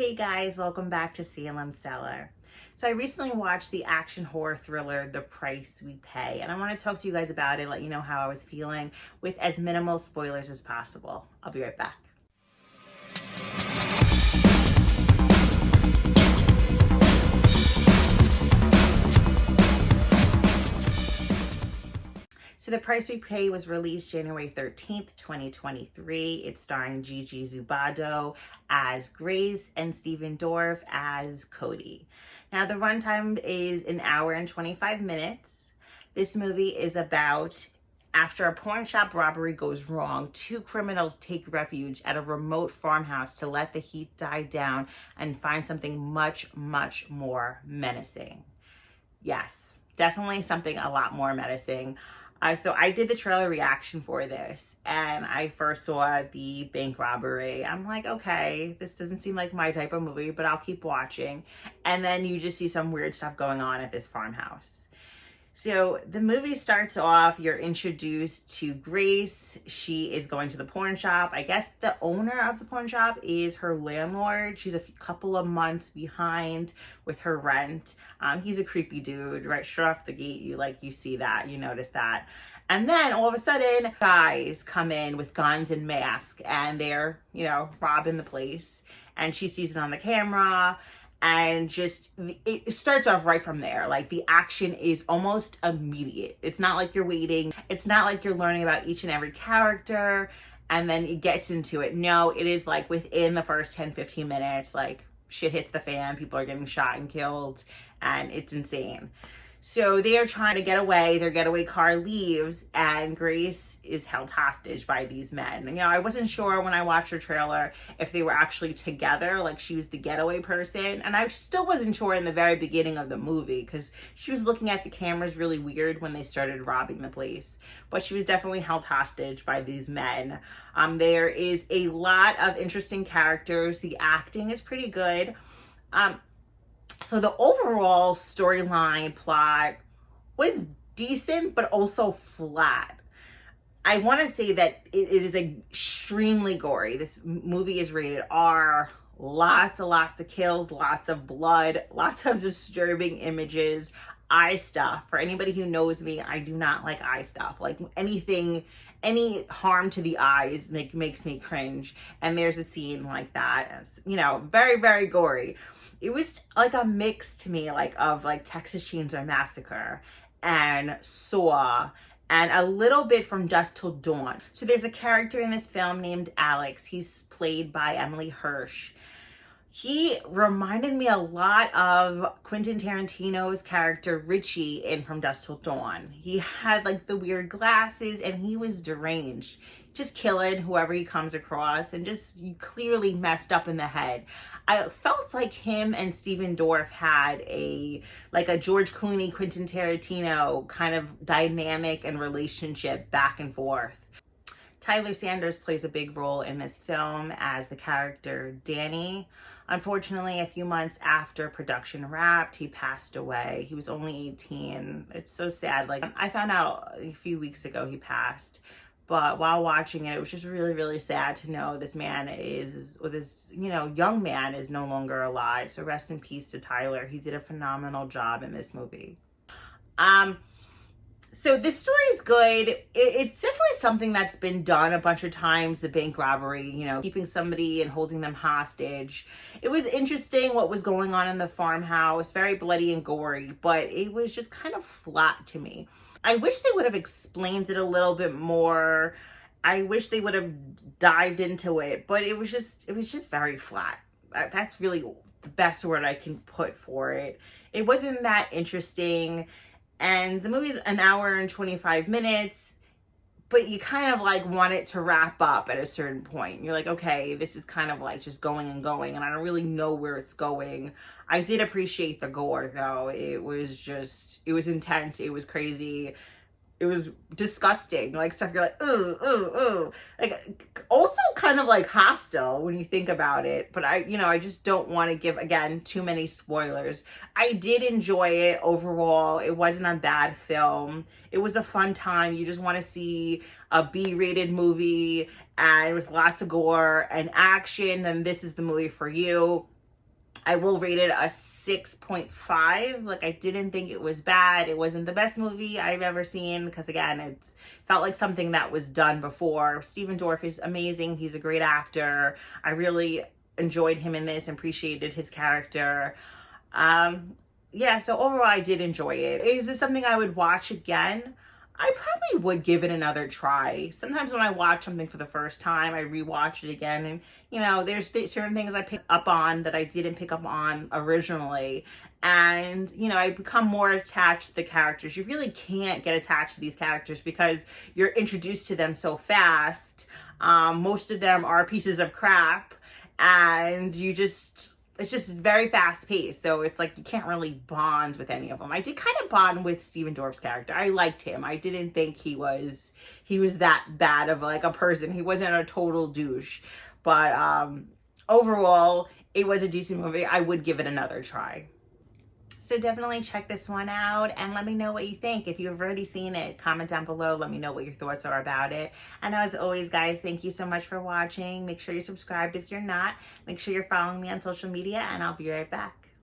Hey guys, welcome back to Salem, Cellar. So I recently watched the action horror thriller, The Price We Pay, and I want to talk to you guys about it, let you know how I was feeling with as minimal spoilers as possible. I'll be right back. So The Price We Pay was released January 13th, 2023. It's starring Gigi Zubado as Grace and Steven Dorff as Cody. Now the runtime is an hour and 25 minutes. This movie is about after a pawn shop robbery goes wrong, two criminals take refuge at a remote farmhouse to let the heat die down and find something much, much more menacing. Yes, definitely something a lot more menacing. So I did the trailer reaction for this, and I first saw the bank robbery. I'm like, okay, this doesn't seem like my type of movie, but I'll keep watching. And then you just see some weird stuff going on at this farmhouse. So the movie starts off, you're introduced to Grace. She is going to the pawn shop. I guess the owner of the pawn shop is her landlord. She's a couple of months behind with her rent. He's a creepy dude, right? Straight off the gate, you see that, you notice that. And then all of a sudden, guys come in with guns and masks, and they're, robbing the place. And she sees it on the camera. And just, it starts off right from there. Like, the action is almost immediate. It's not like you're waiting. It's not like you're learning about each and every character and then it gets into it. No, it is like within the first 10, 15 minutes, like shit hits the fan. People are getting shot and killed, and it's insane. So they are trying to get away. Their getaway car leaves, and Grace is held hostage by these men. I wasn't sure when I watched her trailer if they were actually together, like she was the getaway person. And I still wasn't sure in the very beginning of the movie because she was looking at the cameras really weird when they started robbing the place. But she was definitely held hostage by these men. There is a lot of interesting characters. The acting is pretty good. So the overall storyline plot was decent, but also flat. I want to say that it is extremely gory. This movie is rated R. Lots of kills, lots of blood, lots of disturbing images, eye stuff. For anybody who knows me, I do not like eye stuff. Like any harm to the eyes makes me cringe. And there's a scene like that. Very, very gory. It was like a mix to me, of Texas Chainsaw Massacre and Saw, and a little bit from Dusk Till Dawn. So there's a character in this film named Alex. He's played by Emily Hirsch. He reminded me a lot of Quentin Tarantino's character Richie in From Dusk Till Dawn. He had the weird glasses, and he was deranged, just killing whoever he comes across, and just clearly messed up in the head. I felt like him and Steven Dorff had a George Clooney, Quentin Tarantino kind of dynamic and relationship back and forth. Tyler Sanders plays a big role in this film as the character Danny. Unfortunately, a few months after production wrapped, he passed away. He was only 18. It's so sad. I found out a few weeks ago he passed. But while watching it, it was just really, really sad to know this young man is no longer alive. So rest in peace to Tyler. He did a phenomenal job in this movie. So this story is good. It's definitely something that's been done a bunch of times, the bank robbery, keeping somebody and holding them hostage. It was interesting what was going on in the farmhouse, very bloody and gory, but it was just kind of flat to me. I wish they would have explained it a little bit more. I wish they would have dived into it, but it was just very flat. That's really the best word I can put for it. It wasn't that interesting. And the movie's an hour and 25 minutes, but you kind of want it to wrap up at a certain point. You're like, okay, this is kind of just going and going, and I don't really know where it's going. I did appreciate the gore though. It was intense. It was crazy. It was disgusting. Stuff you're like, ooh, ooh, ooh. Also kind of hostile when you think about it. But I just don't want to give, again, too many spoilers. I did enjoy it overall. It wasn't a bad film. It was a fun time. You just want to see a B-rated movie and with lots of gore and action, then this is the movie for you. I will rate it a 6.5. Like, I didn't think it was bad. It wasn't the best movie I've ever seen because, again, it felt like something that was done before. Stephen Dorff is amazing. He's a great actor. I really enjoyed him in this and appreciated his character. Yeah, so overall, I did enjoy it. Is this something I would watch again? I probably would give it another try. Sometimes when I watch something for the first time, I rewatch it again. And, you know, there's certain things I pick up on that I didn't pick up on originally. And, you know, I become more attached to the characters. You really can't get attached to these characters because you're introduced to them so fast. Most of them are pieces of crap. And it's just very fast paced. So it's like you can't really bond with any of them. I did kind of bond with Stephen Dorff's character. I liked him. I didn't think he was that bad of like a person. He wasn't a total douche. But overall, it was a decent movie. I would give it another try. So definitely check this one out and let me know what you think. If you've already seen it, comment down below. Let me know what your thoughts are about it. And as always, guys, thank you so much for watching. Make sure you're subscribed if you're not. Make sure you're following me on social media, and I'll be right back.